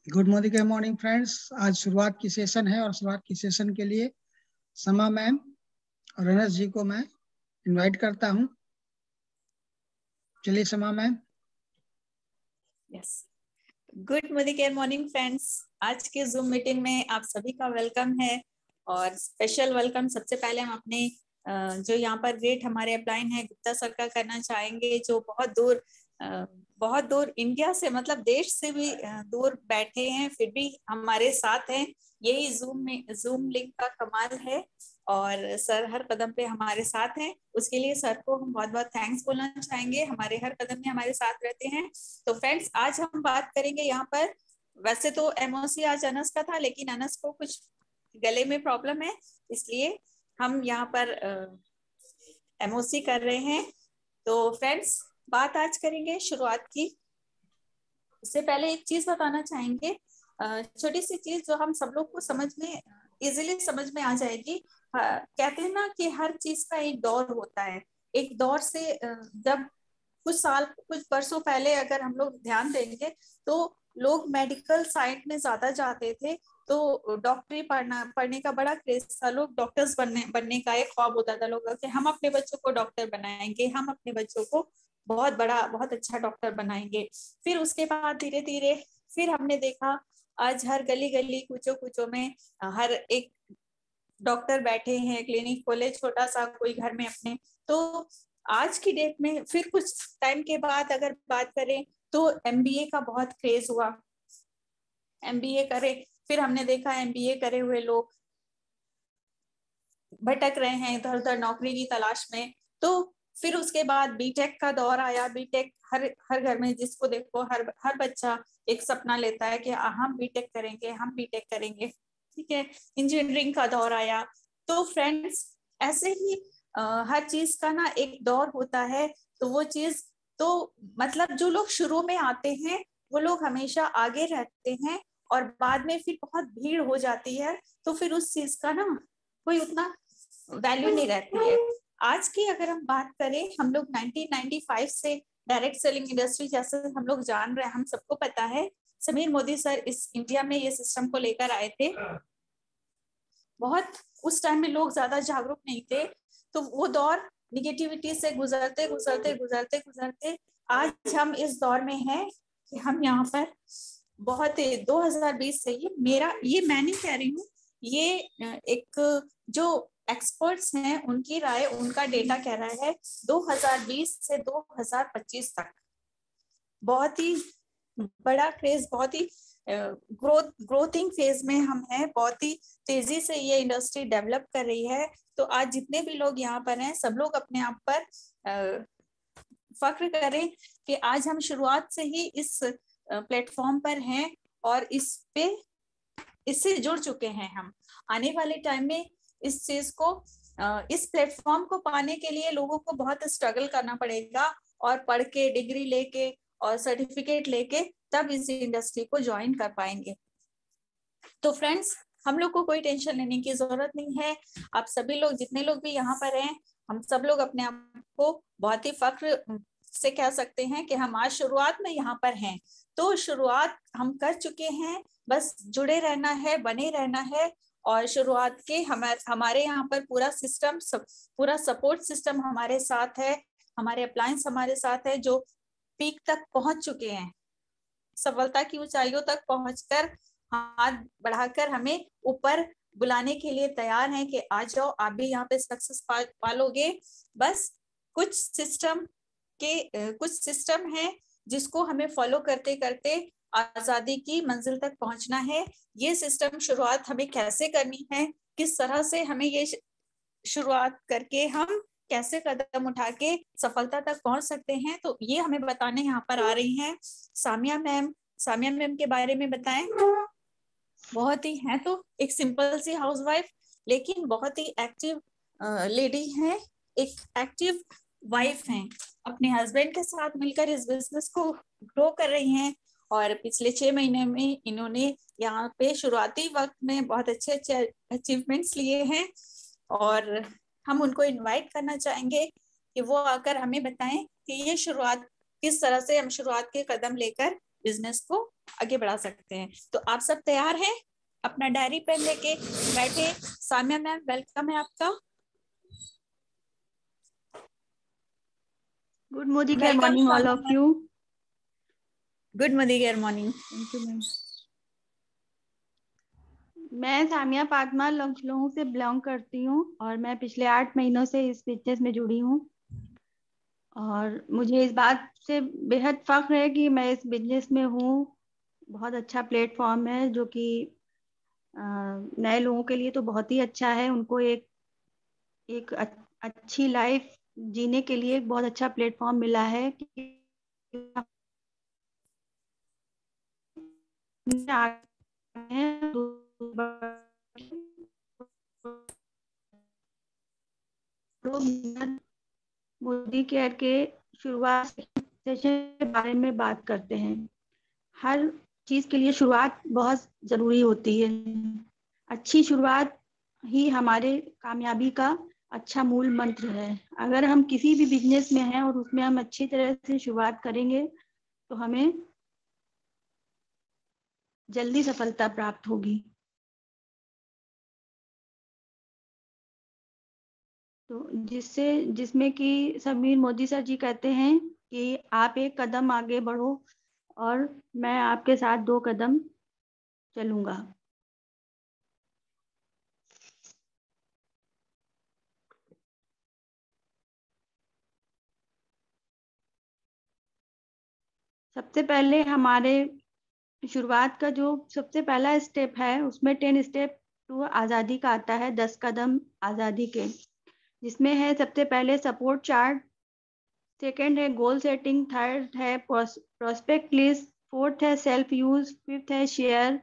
Good morning friends. आज शुरुआत की सेशन है और शुरुआत की सेशन के लिए समा मैम और रनस जी को मैं इनवाइट करता हूं। चलिए समा ma'am. Yes, good morning friends. आज के जूम मीटिंग में आप सभी का वेलकम है और स्पेशल वेलकम सबसे पहले हम अपने जो यहाँ पर ग्रेट हमारे अपलाइन है गुप्ता सर का करना चाहेंगे, जो बहुत दूर इंडिया से मतलब देश से भी दूर बैठे हैं, फिर भी हमारे साथ हैं। यही जूम लिंक का कमाल है और सर हर कदम पे हमारे साथ हैं। उसके लिए सर को हम बहुत बहुत थैंक्स बोलना चाहेंगे, हमारे हर कदम में हमारे साथ रहते हैं। तो फ्रेंड्स, आज हम बात करेंगे यहाँ पर, वैसे तो एमओसी आज अनस का था, लेकिन अनस को कुछ गले में प्रॉब्लम है, इसलिए हम यहाँ पर एमओसी कर रहे हैं। तो फ्रेंड्स, बात आज करेंगे शुरुआत की। उससे पहले एक चीज बताना चाहेंगे, छोटी सी चीज जो हम सब लोग को समझ में इजीली समझ में आ जाएगी। कहते हैं ना कि हर चीज का एक दौर होता है। एक दौर से जब कुछ वर्षों पहले अगर हम लोग ध्यान देंगे तो लोग मेडिकल साइड में ज्यादा जाते थे, तो डॉक्टरी पढ़ने का बड़ा क्रेज था। लोग डॉक्टर्स बनने का एक ख्वाब होता था लोगों कि हम अपने बच्चों को डॉक्टर बनाएंगे, हम अपने बच्चों को बहुत अच्छा डॉक्टर बनाएंगे। फिर उसके बाद धीरे धीरे फिर हमने देखा आज हर गली गली कुचो कुचो में हर एक डॉक्टर बैठे हैं, क्लिनिक खोले छोटा सा कोई घर में अपने। तो आज की डेट में फिर कुछ टाइम के बाद अगर बात करें तो एमबीए का बहुत क्रेज हुआ। एमबीए करे, फिर हमने देखा एमबीए करे हुए लोग भटक रहे हैं इधर उधर नौकरी की तलाश में। तो फिर उसके बाद बीटेक का दौर आया। बीटेक हर हर घर में जिसको देखो हर बच्चा एक सपना लेता है कि हम बीटेक करेंगे, हम बीटेक करेंगे। ठीक है, इंजीनियरिंग का दौर आया। तो फ्रेंड्स, ऐसे ही हर चीज का ना एक दौर होता है। तो वो चीज तो मतलब जो लोग शुरू में आते हैं वो लोग हमेशा आगे रहते हैं और बाद में फिर बहुत भीड़ हो जाती है, तो फिर उस चीज का ना कोई उतना वैल्यू नहीं रहती है। आज की अगर हम बात करें, हम लोग 1995 से डायरेक्ट सेलिंग इंडस्ट्री जैसे हम लोग जान रहे हैं, हम सबको पता है समीर मोदी सर इस इंडिया में ये सिस्टम को लेकर आए थे। बहुत उस टाइम में लोग ज्यादा जागरूक नहीं थे, तो वो दौर निगेटिविटी से गुजरते गुजरते गुजरते गुजरते आज हम इस दौर में हैं कि हम यहाँ पर बहुत 2020 से ये मैं नहीं कह रही हूँ, ये एक जो एक्सपर्ट्स हैं उनकी राय, उनका डेटा कह रहा है 2020 से 2025 तक बहुत ही बड़ा क्रेज, बहुत ही ग्रोथिंग फेज में हम हैं। बहुत ही तेजी से ये इंडस्ट्री डेवलप कर रही है। तो आज जितने भी लोग यहाँ पर हैं सब लोग अपने आप पर फख्र करें कि आज हम शुरुआत से ही इस प्लेटफॉर्म पर हैं और इससे जुड़ चुके हैं। हम आने वाले टाइम में इस चीज को इस प्लेटफॉर्म को पाने के लिए लोगों को बहुत स्ट्रगल करना पड़ेगा और पढ़ के डिग्री लेके और सर्टिफिकेट लेके तब इस इंडस्ट्री को ज्वाइन कर पाएंगे। तो फ्रेंड्स, हम लोग को कोई टेंशन लेने की जरूरत नहीं है। आप सभी लोग जितने लोग भी यहाँ पर हैं, हम सब लोग अपने आप को बहुत ही फख्र से कह सकते हैं कि हम आज शुरुआत में यहाँ पर हैं। तो शुरुआत हम कर चुके हैं, बस जुड़े रहना है, बने रहना है। और शुरुआत के हमारे यहाँ पर पूरा सपोर्ट सिस्टम हमारे साथ है, हमारे अप्लायंस हमारे साथ है, जो पीक तक पहुंच चुके हैं, सफलता की ऊंचाइयों तक पहुंचकर हाथ बढ़ाकर हमें ऊपर बुलाने के लिए तैयार हैं कि आ जाओ, आप भी यहाँ पे सक्सेस पालोगे। बस कुछ सिस्टम है जिसको हमें फॉलो करते करते आजादी की मंजिल तक पहुंचना है। ये सिस्टम शुरुआत हमें कैसे करनी है, किस तरह से हमें ये शुरुआत करके हम कैसे कदम उठा के सफलता तक पहुंच सकते हैं, तो ये हमें बताने यहाँ पर आ रही हैं सामिया मैम। सामिया मैम के बारे में बताएं। बहुत ही है तो एक सिंपल सी हाउसवाइफ, लेकिन बहुत ही एक्टिव लेडी हैं, एक एक्टिव वाइफ हैं। अपने हस्बैंड के साथ मिलकर इस बिजनेस को ग्रो कर रही हैं और पिछले 6 महीने में इन्होंने यहाँ पे शुरुआती वक्त में बहुत अच्छे अच्छे अचीवमेंट्स लिए हैं और हम उनको इनवाइट करना चाहेंगे कि वो आकर हमें बताएं कि ये शुरुआत किस तरह से हम शुरुआत के कदम लेकर बिजनेस को आगे बढ़ा सकते हैं। तो आप सब तैयार हैं? अपना डायरी पेन लेके बैठे। सामिया मैम, वेलकम है आपका। Good morning all of you. Good morning. Thank you ma'am. मैं सामिया फातिमा लखनऊ से बिलोंग करती हूँ और मैं पिछले 8 महीनों से इस बिजनेस में जुड़ी हूँ और मुझे इस बात से बेहद फख्र है कि मैं इस बिजनेस में हूँ। बहुत अच्छा प्लेटफॉर्म है जो कि नए लोगों के लिए तो बहुत ही अच्छा है। उनको एक अच्छी लाइफ जीने के लिए एक बहुत अच्छा प्लेटफॉर्म मिला है कि मोदी केयर के शुरुआत सेशन के बारे में बात करते हैं। हर चीज के लिए शुरुआत बहुत जरूरी होती है। अच्छी शुरुआत ही हमारे कामयाबी का अच्छा मूल मंत्र है। अगर हम किसी भी बिजनेस में हैं और उसमें हम अच्छी तरह से शुरुआत करेंगे तो हमें जल्दी सफलता प्राप्त होगी। तो जिसमें कि समीर मोदी सर जी कहते हैं कि आप एक कदम आगे बढ़ो और मैं आपके साथ 2 कदम चलूंगा। सबसे पहले हमारे शुरुआत का जो सबसे पहला स्टेप है उसमें 10 स्टेप टू आज़ादी का आता है, 10 कदम आज़ादी के, जिसमें है सबसे पहले सपोर्ट चार्ट, सेकंड है गोल सेटिंग, थर्ड है प्रोस्पेक्ट लिस्ट, फोर्थ है सेल्फ यूज, फिफ्थ है शेयर,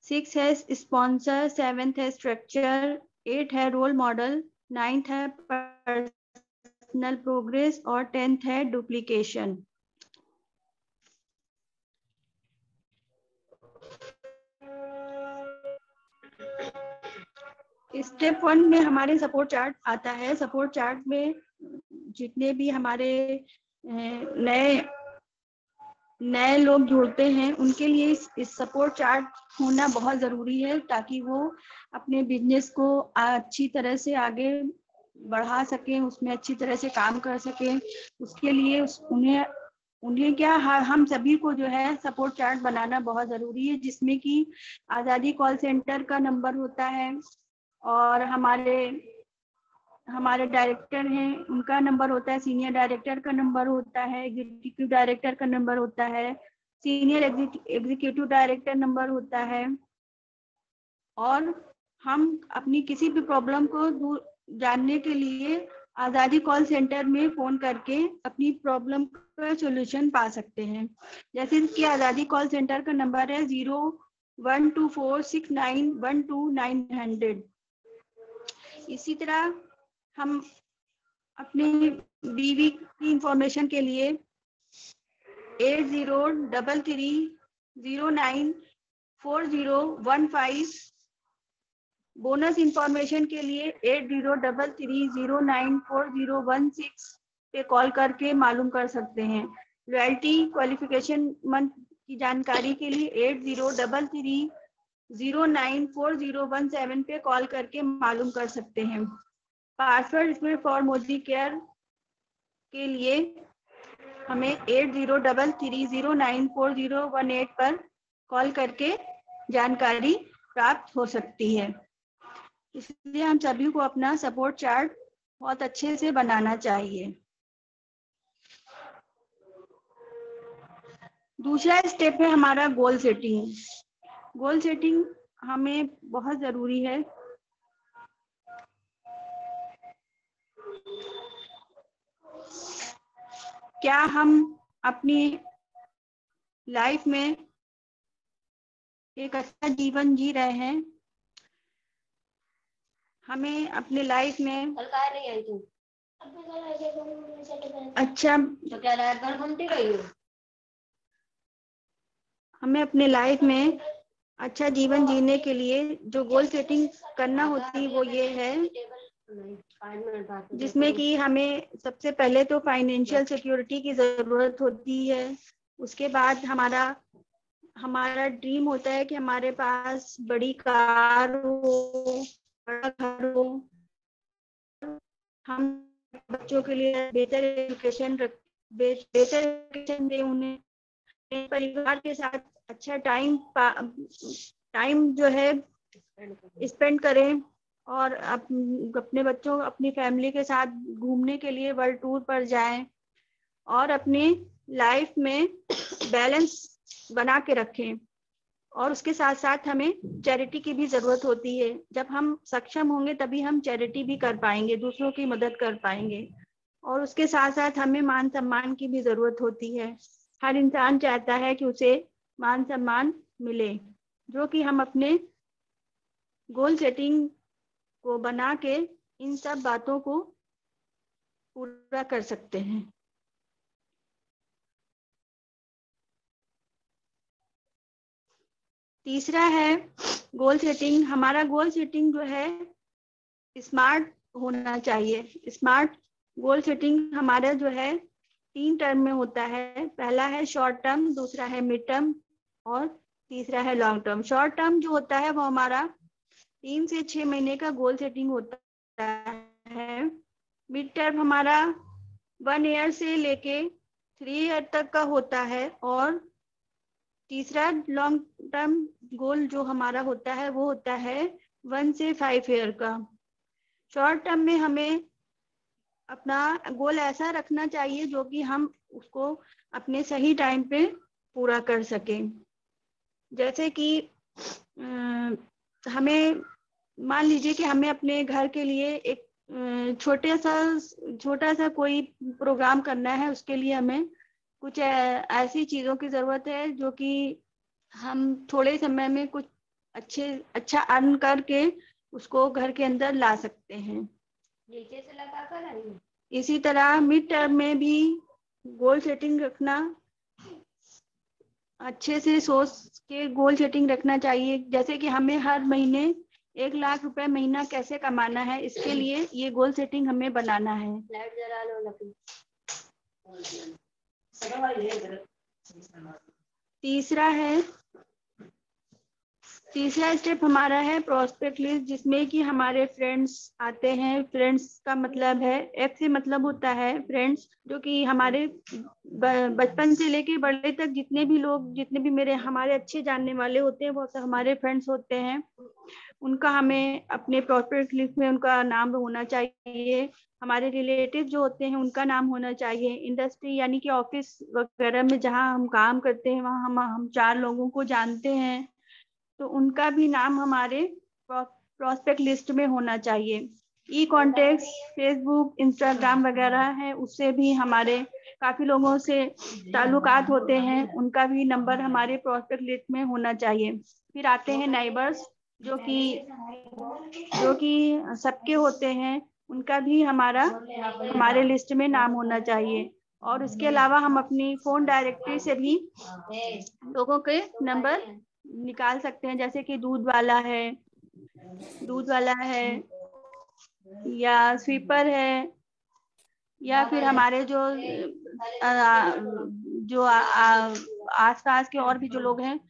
6 है स्पॉन्सर, 7th है स्ट्रक्चर, 8 है रोल मॉडल, 9th है पर्सनल प्रोग्रेस और 10th है डुप्लीकेशन। स्टेप 1 में हमारे सपोर्ट चार्ट आता है। सपोर्ट चार्ट में जितने भी हमारे नए लोग जुड़ते हैं उनके लिए इस सपोर्ट चार्ट होना बहुत ज़रूरी है ताकि वो अपने बिजनेस को अच्छी तरह से आगे बढ़ा सकें, उसमें अच्छी तरह से काम कर सकें। उसके लिए उन्हें क्या हम सभी को जो है सपोर्ट चार्ट बनाना बहुत ज़रूरी है, जिसमें कि आज़ादी कॉल सेंटर का नंबर होता है और हमारे डायरेक्टर हैं उनका नंबर होता है, सीनियर डायरेक्टर का नंबर होता है, एग्जीक्यूटिव डायरेक्टर का नंबर होता है, सीनियर एग्जीक्यूटिव डायरेक्टर नंबर होता है। और हम अपनी किसी भी प्रॉब्लम को जानने के लिए आज़ादी कॉल सेंटर में फोन करके अपनी प्रॉब्लम का सॉल्यूशन पा सकते हैं। जैसे कि आज़ादी कॉल सेंटर का नंबर है 01246912 इसी तरह हम अपने बीवी की इंफॉर्मेशन के लिए 8033094015, बोनस इंफॉर्मेशन के लिए 8033094016 पे कॉल करके मालूम कर सकते हैं। रॉयल्टी क्वालिफिकेशन मंथ की जानकारी के लिए 8033094017 पे कॉल करके मालूम कर सकते हैं। पासवर्ड फॉर मोदी केयर के लिए हमें 8033094018 पर कॉल करके जानकारी प्राप्त हो सकती है। इसलिए हम सभी को अपना सपोर्ट चार्ट बहुत अच्छे से बनाना चाहिए। दूसरा स्टेप है हमारा गोल सेटिंग। गोल सेटिंग हमें बहुत जरूरी है। क्या हम अपनी लाइफ में एक अच्छा जीवन जी रहे हैं? हमें अपने लाइफ में अच्छा हमें अपने लाइफ में अच्छा जीवन जीने के लिए जो गोल सेटिंग करना होती है वो ये है, जिसमें कि हमें सबसे पहले तो फाइनेंशियल सिक्योरिटी की जरूरत होती है। उसके बाद हमारा हमारा ड्रीम होता है कि हमारे पास बड़ी कार हो, बड़ा घर हो, हम बच्चों के लिए बेहतर एजुकेशन दें, उन्हें परिवार के साथ अच्छा टाइम जो है स्पेंड करें, और अपने बच्चों अपनी फैमिली के साथ घूमने के लिए वर्ल्ड टूर पर जाएं, और अपनी लाइफ में बैलेंस बना के रखें। और उसके साथ साथ हमें चैरिटी की भी जरूरत होती है। जब हम सक्षम होंगे तभी हम चैरिटी भी कर पाएंगे, दूसरों की मदद कर पाएंगे। और उसके साथ साथ हमें मान सम्मान की भी जरूरत होती है। हर इंसान चाहता है कि उसे मान सम्मान मिले, जो कि हम अपने गोल सेटिंग को बना के इन सब बातों को पूरा कर सकते हैं। तीसरा है गोल सेटिंग। हमारा गोल सेटिंग जो है स्मार्ट होना चाहिए। स्मार्ट गोल सेटिंग हमारा जो है 3 टर्म में होता है। पहला है शॉर्ट टर्म, दूसरा है मिड टर्म और तीसरा है लॉन्ग टर्म। शॉर्ट टर्म जो होता है वो हमारा 3 से 6 महीने का गोल सेटिंग होता है। मिड टर्म हमारा 1 ईयर से लेके 3 ईयर तक का होता है। और तीसरा लॉन्ग टर्म गोल जो हमारा होता है वो होता है 1 से 5 ईयर का। शॉर्ट टर्म में हमें अपना गोल ऐसा रखना चाहिए जो कि हम उसको अपने सही टाइम पे पूरा कर सकें। जैसे कि हमें मान लीजिए कि हमें अपने घर के लिए एक छोटा सा कोई प्रोग्राम करना है। उसके लिए हमें कुछ ऐसी चीजों की जरूरत है जो कि हम थोड़े समय में कुछ अच्छा अर्न करके उसको घर के अंदर ला सकते हैं। नीचे से लगा कर इसी तरह मिड टर्म में भी गोल सेटिंग रखना, अच्छे से सोच के गोल सेटिंग रखना चाहिए। जैसे कि हमें हर महीने 1 लाख रुपए महीना कैसे कमाना है, इसके लिए ये गोल सेटिंग हमें बनाना है। तीसरा स्टेप हमारा है प्रोस्पेक्ट लिस्ट, जिसमें कि हमारे फ्रेंड्स आते हैं। फ्रेंड्स का मतलब है, एफ से मतलब होता है फ्रेंड्स, जो कि हमारे बचपन से लेके बड़े तक जितने भी हमारे अच्छे जानने वाले होते हैं वो सब हमारे फ्रेंड्स होते हैं। उनका हमें अपने प्रोस्पेक्ट लिस्ट में उनका नाम होना चाहिए। हमारे रिलेटिव जो होते हैं उनका नाम होना चाहिए। इंडस्ट्री यानी कि ऑफिस वगैरह में जहाँ हम काम करते हैं वहाँ हम 4 लोगों को जानते हैं, तो उनका भी नाम हमारे प्रोस्पेक्ट लिस्ट में होना चाहिए। ई कॉन्टेक्ट, फेसबुक, इंस्टाग्राम वगैरह है, उससे भी हमारे काफी लोगों से ताल्लुकात होते हैं, उनका भी नंबर हमारे प्रोस्पेक्ट लिस्ट में होना चाहिए। फिर आते हैं नाइबर्स, जो कि सबके होते हैं, उनका भी हमारे लिस्ट में नाम होना चाहिए। और उसके अलावा हम अपनी फोन डायरेक्टरी से भी लोगों के नंबर निकाल सकते हैं। जैसे कि दूध वाला है या स्वीपर है, या फिर हमारे जो आसपास के और भी जो लोग हैं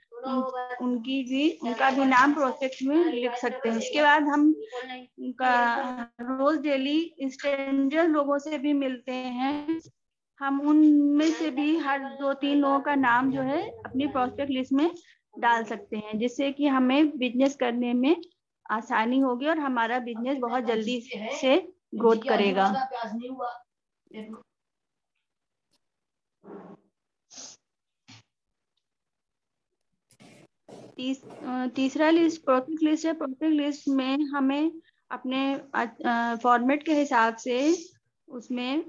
उनका भी नाम प्रोस्पेक्ट में लिख सकते हैं। उसके बाद हम रोज डेली स्ट्रेंजर लोगों से भी मिलते हैं। हम उनमें से भी हर 2-3 लोगों का नाम जो है अपनी प्रोस्पेक्ट लिस्ट में डाल सकते हैं, जिससे कि हमें बिजनेस करने में आसानी होगी और हमारा बिजनेस बहुत जल्दी से ग्रोथ करेगा। तीसरा लिस्ट प्रोस्पेक्ट लिस्ट है। प्रोस्पेक्ट लिस्ट में हमें अपने फॉर्मेट के हिसाब से उसमें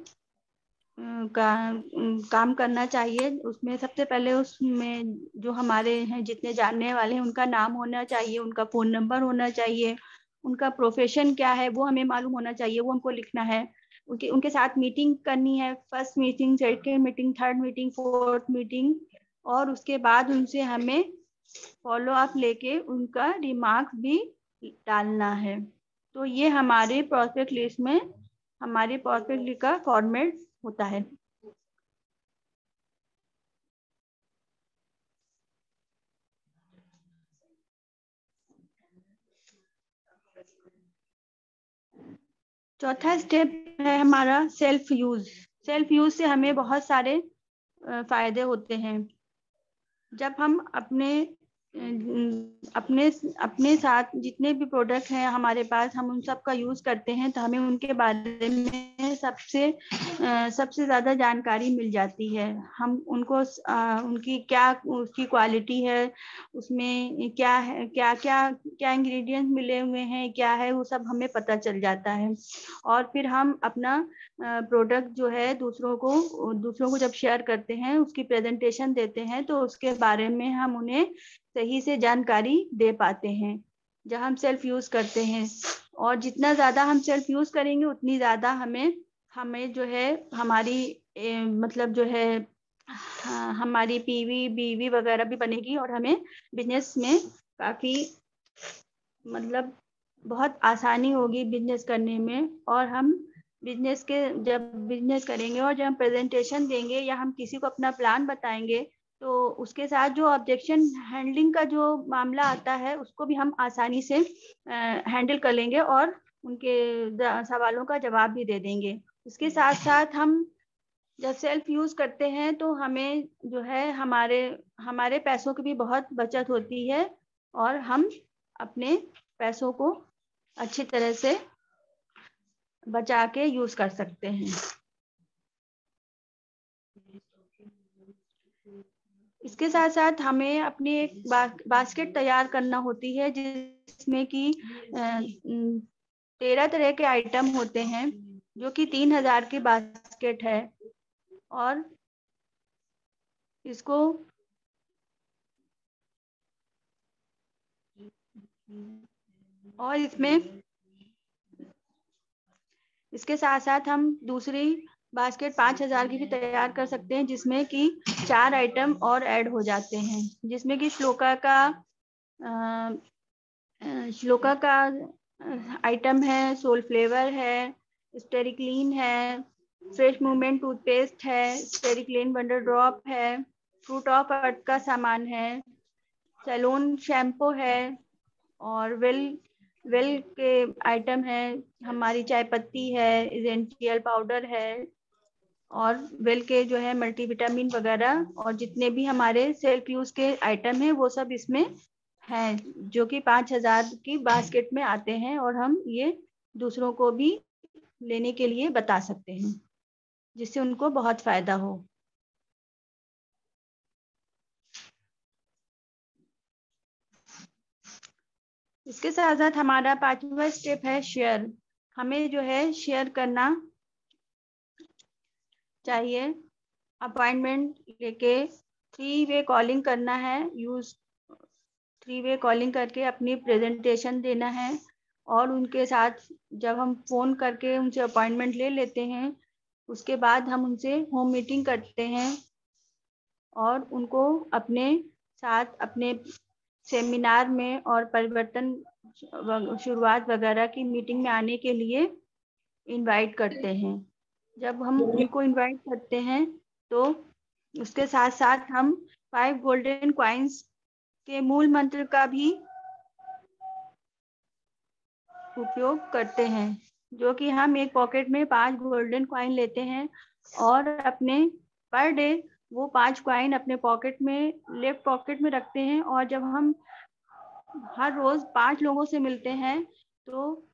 काम करना चाहिए। उसमें सबसे पहले उसमें जो हमारे हैं जितने जानने वाले हैं उनका नाम होना चाहिए, उनका फोन नंबर होना चाहिए, उनका प्रोफेशन क्या है वो हमें मालूम होना चाहिए, वो हमको लिखना है। उनके साथ मीटिंग करनी है, first meeting, second meeting, third meeting, fourth meeting, और उसके बाद उनसे हमें फॉलो अप लेके उनका रिमार्क्स भी डालना है। तो ये हमारे प्रोस्पेक्ट लिस्ट में हमारे प्रोस्पेक्ट लिस्ट का फॉर्मेट होता है। चौथा स्टेप है हमारा सेल्फ यूज। सेल्फ यूज से हमें बहुत सारे फायदे होते हैं। जब हम अपने साथ जितने भी प्रोडक्ट हैं हमारे पास, हम उन सब का यूज करते हैं तो हमें उनके बारे में सबसे ज्यादा जानकारी मिल जाती है। हम उनको उनकी क्या उसकी क्वालिटी है, उसमें क्या है, क्या क्या क्या इंग्रेडिएंट मिले हुए हैं, क्या है, वो सब हमें पता चल जाता है। और फिर हम अपना प्रोडक्ट जो है दूसरों को जब शेयर करते हैं, उसकी प्रेजेंटेशन देते हैं, तो उसके बारे में हम उन्हें सही से जानकारी दे पाते हैं जब हम सेल्फ यूज करते हैं। और जितना ज्यादा हम सेल्फ यूज करेंगे उतनी ज्यादा हमें जो है हमारी मतलब जो है हमारी पीवी बीवी वगैरह भी बनेगी, और हमें बिजनेस में काफी मतलब बहुत आसानी होगी बिजनेस करने में। और हम जब बिजनेस करेंगे और जब हम प्रेजेंटेशन देंगे या हम किसी को अपना प्लान बताएंगे, तो उसके साथ जो ऑब्जेक्शन हैंडलिंग का जो मामला आता है उसको भी हम आसानी से हैंडल कर लेंगे और उनके सवालों का जवाब भी दे देंगे। इसके साथ साथ हम जब सेल्फ यूज करते हैं तो हमें जो है हमारे पैसों की भी बहुत बचत होती है, और हम अपने पैसों को अच्छी तरह से बचा के यूज कर सकते हैं। इसके साथ साथ हमें अपनी एक बास्केट तैयार करना होती है, जिसमें कि 13 तरह के आइटम होते हैं, जो कि 3000 की बास्केट है। और इसको इसके साथ साथ हम दूसरी बास्केट 5000 की भी तैयार कर सकते हैं, जिसमें कि 4 आइटम और ऐड हो जाते हैं, जिसमें कि श्लोका का आइटम है, सोल फ्लेवर है, स्टेरिक्लीन है, फ्रेश मूवमेंट टूथपेस्ट है, स्टेरिक्लीन वंडर ड्रॉप है, फ्रूट ऑफ अर्थ का सामान है, सैलून शैम्पू है, और वेल के आइटम है, हमारी चाय पत्ती है, इसेंशियल पाउडर है, और वेल के जो है मल्टीविटामिन वगैरह, और जितने भी हमारे सेल्फ यूज के आइटम है वो सब इसमें हैं, जो कि 5000 की बास्केट में आते हैं। और हम ये दूसरों को भी लेने के लिए बता सकते हैं, जिससे उनको बहुत फायदा हो। इसके साथ साथ हमारा 5वां स्टेप है शेयर। हमें जो है शेयर करना चाहिए, अपॉइंटमेंट लेके 3 वे कॉलिंग करना है, 3 वे कॉलिंग करके अपनी प्रेजेंटेशन देना है। और उनके साथ जब हम फोन करके उनसे अपॉइंटमेंट ले लेते हैं, उसके बाद हम उनसे होम मीटिंग करते हैं और उनको अपने साथ अपने सेमिनार में और परिवर्तन शुरुआत वगैरह की मीटिंग में आने के लिए इनवाइट करते हैं। जब हम उनको इनवाइट करते हैं तो उसके साथ साथ हम 5 गोल्डन कॉइन्स के मूल मंत्र का भी उपयोग करते हैं, जो कि हम एक पॉकेट में 5 गोल्डन कॉइन लेते हैं और अपने पर डे वो 5 कॉइन अपने पॉकेट में लेफ्ट पॉकेट में रखते हैं। और जब हम हर रोज 5 लोगों से मिलते हैं तो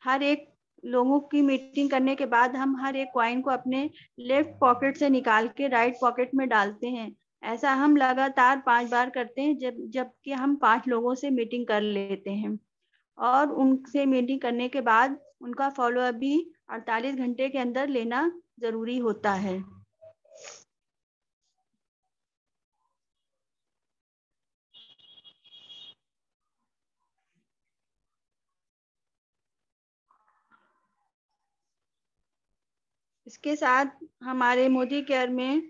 हर एक लोगों की मीटिंग करने के बाद हम हर एक कॉइन को अपने लेफ्ट पॉकेट से निकाल के राइट पॉकेट में डालते हैं। ऐसा हम लगातार 5 बार करते हैं, जबकि हम 5 लोगों से मीटिंग कर लेते हैं। और उनसे मीटिंग करने के बाद उनका फॉलोअप भी 48 घंटे के अंदर लेना जरूरी होता है। इसके साथ हमारे मोदी केयर में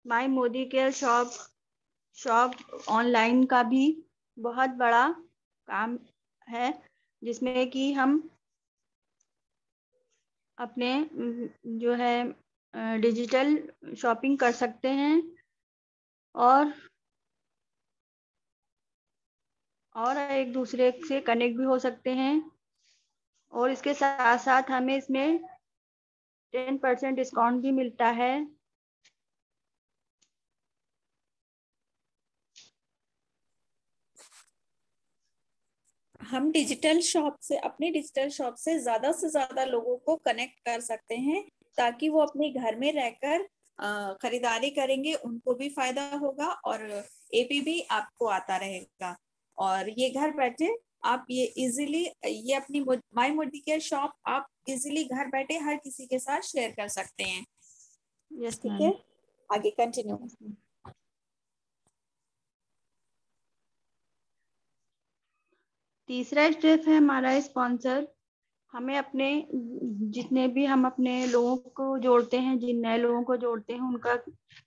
माई मोदी केयर शॉप ऑनलाइन का भी बहुत बड़ा काम है, जिसमें कि हम अपने जो है डिजिटल शॉपिंग कर सकते हैं और एक दूसरे से कनेक्ट भी हो सकते हैं और इसके साथ साथ हमें इसमें 10% डिस्काउंट भी मिलता है। हम डिजिटल शॉप से, अपनी डिजिटल शॉप से ज्यादा लोगों को कनेक्ट कर सकते हैं, ताकि वो अपने घर में रहकर खरीदारी करेंगे, उनको भी फायदा होगा और एपी भी आपको आता रहेगा। और ये घर बैठे आप ये इजीली, ये अपनी माई मोदी केयर शॉप आप इजीली घर बैठे हर किसी के साथ शेयर कर सकते हैं। यस ठीक मैम। है, आगे कंटिन्यू। तीसरा स्टेप है हमारा स्पॉन्सर। हमें अपने जितने भी हम अपने लोगों को जोड़ते हैं, जिन नए लोगों को जोड़ते हैं, उनका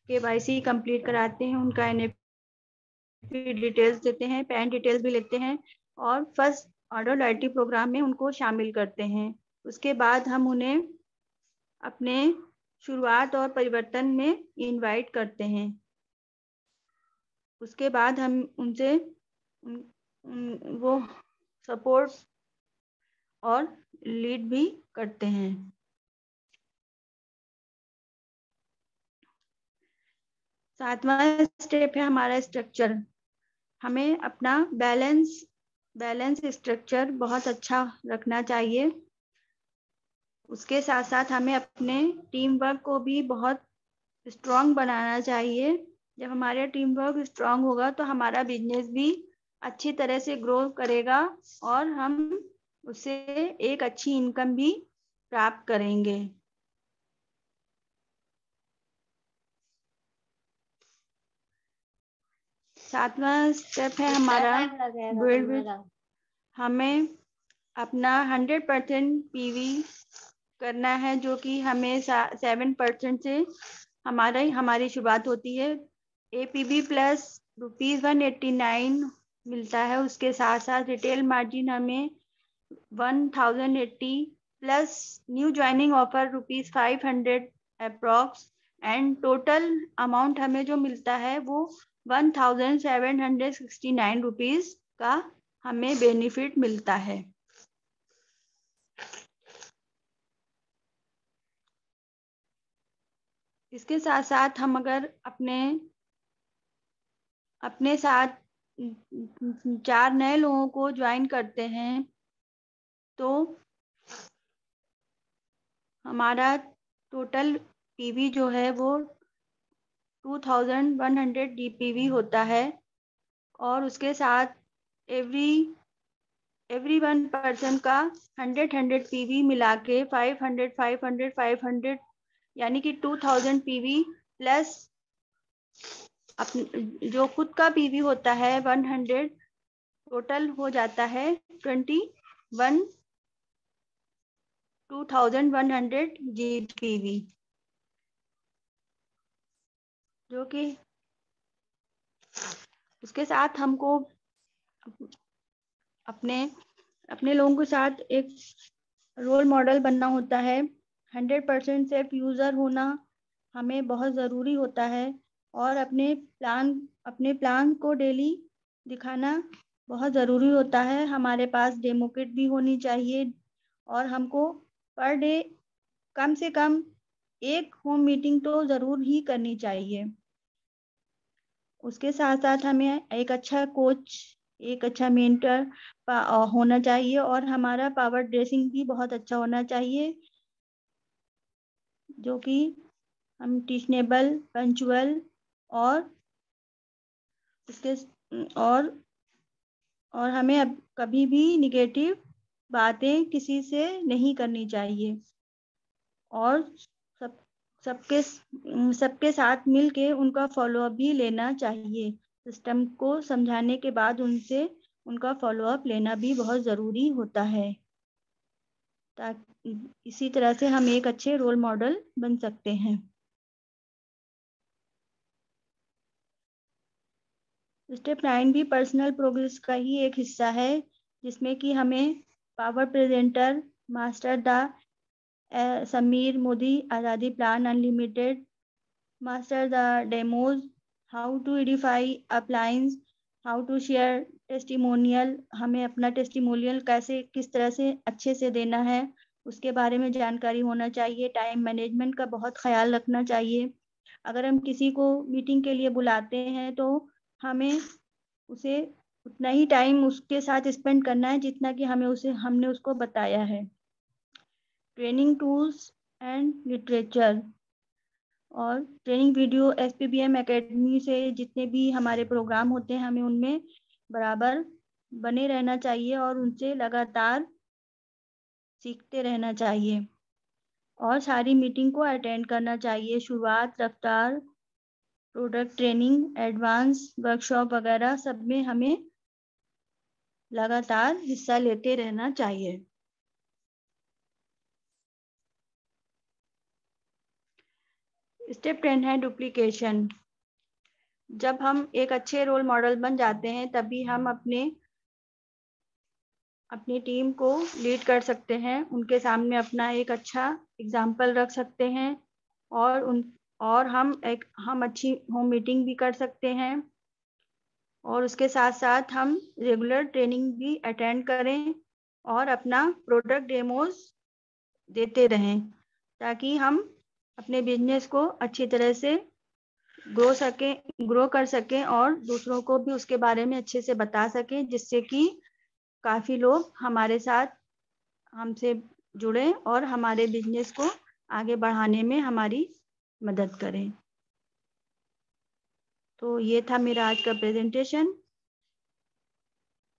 KYC कंप्लीट कराते हैं, उनका NFP डिटेल्स देते हैं, पैन डिटेल्स भी लेते हैं और फर्स्ट ऑर्डर लॉयल्टी प्रोग्राम में उनको शामिल करते हैं। उसके बाद हम उन्हें अपने शुरुआत और परिवर्तन में इनवाइट करते हैं। उसके बाद हम उनसे वो सपोर्ट और लीड भी करते हैं। सातवां स्टेप है हमारा स्ट्रक्चर। हमें अपना बैलेंस स्ट्रक्चर बहुत अच्छा रखना चाहिए। उसके साथ साथ हमें अपने टीम वर्क को भी बहुत स्ट्रांग बनाना चाहिए। जब हमारा टीम वर्क स्ट्रांग होगा तो हमारा बिजनेस भी अच्छी तरह से ग्रो करेगा और हम उससे एक अच्छी इनकम भी प्राप्त करेंगे। सातवां स्टेप है हमारा बिल्ड विद। हमें अपना 100% PV करना है, जो कि हमें 7% से हमारी शुरुआत होती है। APV प्लस ₹189 मिलता है। उसके साथ साथ रिटेल मार्जिन हमें 1080 plus new joining offer ₹500 approx, and total amount हमें जो मिलता है वो 1769 रुपीज का हमें बेनिफिट मिलता है। इसके साथ साथ हम अगर अपने साथ 4 नए लोगों को ज्वाइन करते हैं तो हमारा टोटल PV जो है वो 2100 DPV होता है। और उसके साथ एवरी 1 पर्सन का 100 PV मिला के 500 यानी कि 2000 PV प्लस जो खुद का PV होता है 100, टोटल हो जाता है 2100 GPV, जो कि उसके साथ हमको अपने लोगों के साथ एक रोल मॉडल बनना होता है। 100% सेफ यूजर होना हमें बहुत ज़रूरी होता है और अपने प्लान को डेली दिखाना बहुत ज़रूरी होता है। हमारे पास डेमो किट भी होनी चाहिए और हमको पर डे कम से कम एक होम मीटिंग तो ज़रूर ही करनी चाहिए। उसके साथ साथ हमें एक अच्छा कोच, एक अच्छा मेंटर होना चाहिए और हमारा पावर ड्रेसिंग भी बहुत अच्छा होना चाहिए, जो कि हम टीचनेबल, पंचुअल और उसके और हमें अब कभी भी निगेटिव बातें किसी से नहीं करनी चाहिए और सबके साथ मिलके उनका फॉलोअप भी लेना चाहिए। सिस्टम को समझाने के बाद उनसे उनका फॉलोअप लेना भी बहुत ज़रूरी होता है, ताकि इसी तरह से हम एक अच्छे रोल मॉडल बन सकते हैं। स्टेप 9 भी पर्सनल प्रोग्रेस का ही एक हिस्सा है, जिसमें कि हमें power presenter, master the Sameer Modi Azadi plan unlimited, master the demos, how to edify appliance, how to share testimonial, हमें अपना टेस्टिमोनियल कैसे किस तरह से अच्छे से देना है उसके बारे में जानकारी होना चाहिए। टाइम मैनेजमेंट का बहुत ख्याल रखना चाहिए। अगर हम किसी को मीटिंग के लिए बुलाते हैं तो हमें उसे उतना ही टाइम उसके साथ स्पेंड करना है जितना कि हमने उसको बताया है। ट्रेनिंग टूल्स एंड लिटरेचर और ट्रेनिंग वीडियो SPBM एकेडमी से जितने भी हमारे प्रोग्राम होते हैं हमें उनमें बराबर बने रहना चाहिए और उनसे लगातार सीखते रहना चाहिए और सारी मीटिंग को अटेंड करना चाहिए। शुरुआत, रफ्तार, प्रोडक्ट ट्रेनिंग, एडवांस वर्कशॉप वगैरह सब में हमें लगातार हिस्सा लेते रहना चाहिए। स्टेप 10 है डुप्लीकेशन। जब हम एक अच्छे रोल मॉडल बन जाते हैं तभी हम अपनी टीम को लीड कर सकते हैं, उनके सामने अपना एक अच्छा एग्जाम्पल रख सकते हैं और हम अच्छी होम मीटिंग भी कर सकते हैं और उसके साथ साथ हम रेगुलर ट्रेनिंग भी अटेंड करें और अपना प्रोडक्ट डेमोज देते रहें ताकि हम अपने बिजनेस को अच्छी तरह से ग्रो कर सकें और दूसरों को भी उसके बारे में अच्छे से बता सकें, जिससे कि काफ़ी लोग हमारे साथ हमसे जुड़े और हमारे बिजनेस को आगे बढ़ाने में हमारी मदद करें। तो ये था मेरा आज का प्रेजेंटेशन।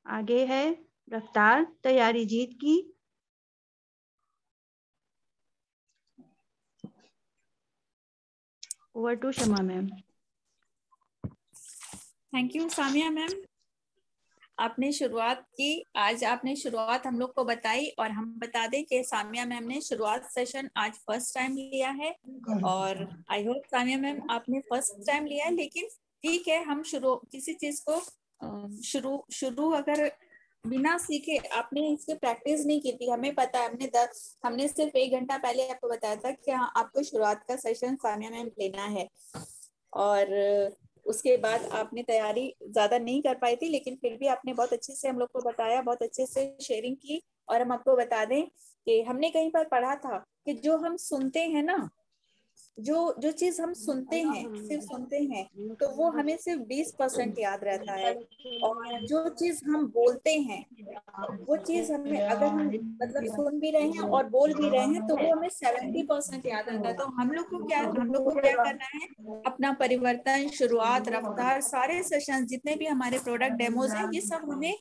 आगे है रफ्तार, तैयारी जीत की। Over to Shama ma'am. Thank you Samia ma'am, आपने शुरुआत की। आज आपने शुरुआत हम लोग को बताई और हम बता दें कि सामिया मैम ने शुरुआत सेशन आज फर्स्ट टाइम लिया है और आई होप सामिया मैम आपने फर्स्ट टाइम लिया है, लेकिन ठीक है, हम किसी चीज को शुरू अगर बिना सीखे आपने इसकी प्रैक्टिस नहीं की थी, हमें पता है, हमने सिर्फ 1 घंटा पहले आपको बताया था कि हाँ आपको शुरुआत का सेशन सामिया मैम लेना है और उसके बाद आपने तैयारी ज्यादा नहीं कर पाई थी, लेकिन फिर भी आपने बहुत अच्छे से हम लोग को बताया, बहुत अच्छे से शेयरिंग की। और हम आपको बता दें कि हमने कहीं पर पढ़ा था कि जो हम सुनते हैं ना, जो चीज हम सुनते हैं, सिर्फ सुनते हैं, तो वो हमें सिर्फ 20% याद रहता है, और जो चीज हम बोलते हैं वो चीज हमें, अगर हम मतलब सुन भी रहे हैं और बोल भी रहे हैं, तो वो हमें 70% याद रहता है। तो हम लोग को क्या करना है, अपना परिवर्तन, शुरुआत, रफ्तार, सारे सेशन जितने भी हमारे प्रोडक्ट डेमोज हैं, ये सब हमें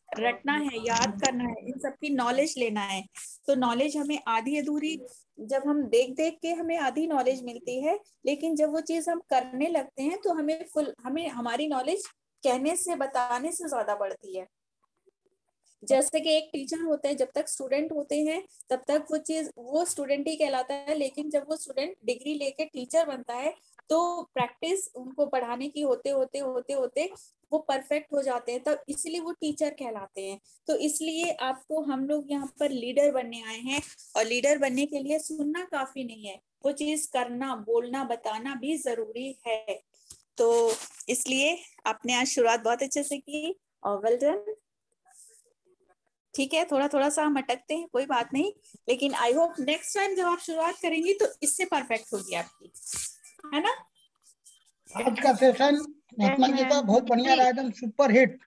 रटना है, याद करना है, इन सब की नॉलेज लेना है। तो नॉलेज हमें आधी अधूरी, जब हम देख के हमें आधी नॉलेज मिलती है, लेकिन जब वो चीज हम करने लगते हैं तो हमें हमारी नॉलेज कहने से, बताने से ज्यादा बढ़ती है। जैसे कि एक टीचर होते हैं, जब तक स्टूडेंट होते हैं तब तक वो स्टूडेंट ही कहलाता है, लेकिन जब वो स्टूडेंट डिग्री लेके टीचर बनता है तो प्रैक्टिस उनको पढ़ाने की होते होते वो परफेक्ट हो जाते हैं, तब इसलिए वो टीचर कहलाते हैं। तो इसलिए आपको, हम लोग यहाँ पर लीडर बनने आए हैं, और लीडर बनने के लिए सुनना काफी नहीं है, वो चीज करना, बोलना, बताना भी जरूरी है। तो इसलिए आपने आज शुरुआत बहुत अच्छे से की और वेल डन। ठीक है, थोड़ा थोड़ा सा हम अटकते हैं, कोई बात नहीं, लेकिन आई होप नेक्स्ट टाइम जब आप शुरुआत करेंगी तो इससे परफेक्ट होगी आपकी, है ना। आज का सेशन महात्मा जी का बहुत बढ़िया रहा, एकदम सुपर हिट।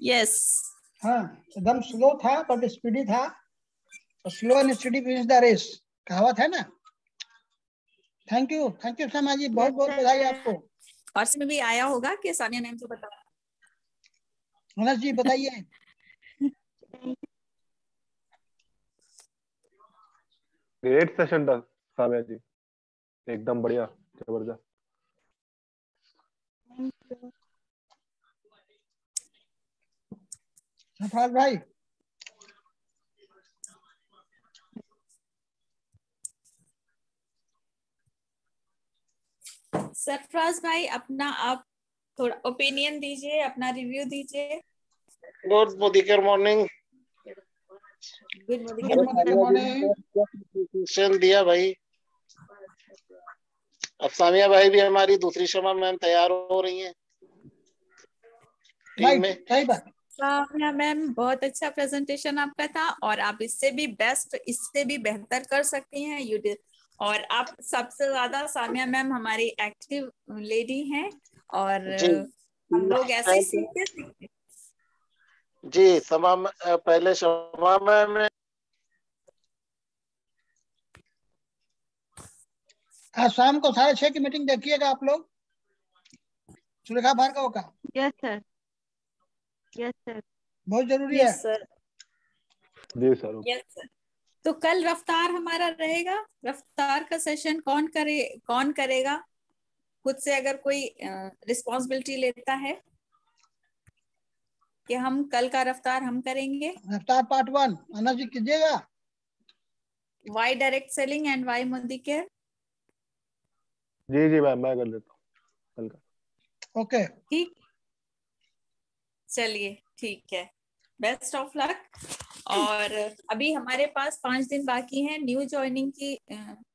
यस, हाँ, एकदम स्लो था बट स्पीडी था। Slow and steady wins the race, कहावत है ना। थैंक यू शर्मा जी, बहुत बहुत बधाई आपको। और इसमें भी आया होगा कि सानिया मैम जो बता। मनोज जी बताइए। ग्रेट सेशन था सामिया जी, एकदम बढ़िया, जबरदस्त। सरफराज भाई। सरफराज भाई, अपना आप थोड़ा ओपिनियन दीजिए, अपना रिव्यू दीजिए। Good morning. गुड मॉर्निंग दिया भाई। अब सामिया भाई भी हमारी दूसरी शमा मैम तैयार हो रही हैं। टीम में। सही बात। सामिया मैम, बहुत अच्छा प्रेजेंटेशन आपका था और आप इससे भी बेस्ट, इससे भी बेहतर कर सकती हैं। You did. और आप सबसे ज्यादा, सामिया मैम हमारी एक्टिव लेडी हैं और जी हम लोग ऐसे ही थैंक यू सीखते। जी। पहले शमा मैम ने आज शाम को 6:30 की मीटिंग देखिएगा आप लोग, सुरेखा भार्गव का। Yes sir, yes sir. बहुत जरूरी है। यस सर, जी सर। Yes sir. तो कल रफ्तार हमारा रहेगा। रफ्तार का सेशन कौन करेगा खुद से, अगर कोई रिस्पॉन्सिबिलिटी लेता है कि हम कल का रफ्तार हम करेंगे। रफ्तार पार्ट 1 आनंद जी कीजिएगा। Why direct selling and why Modicare. जी जी मैम, मैं कर लेता हूँ कल का। ओके ठीक, चलिए ठीक है, बेस्ट ऑफ लक। और अभी हमारे पास 5 दिन बाकी हैं न्यू ज्वाइनिंग की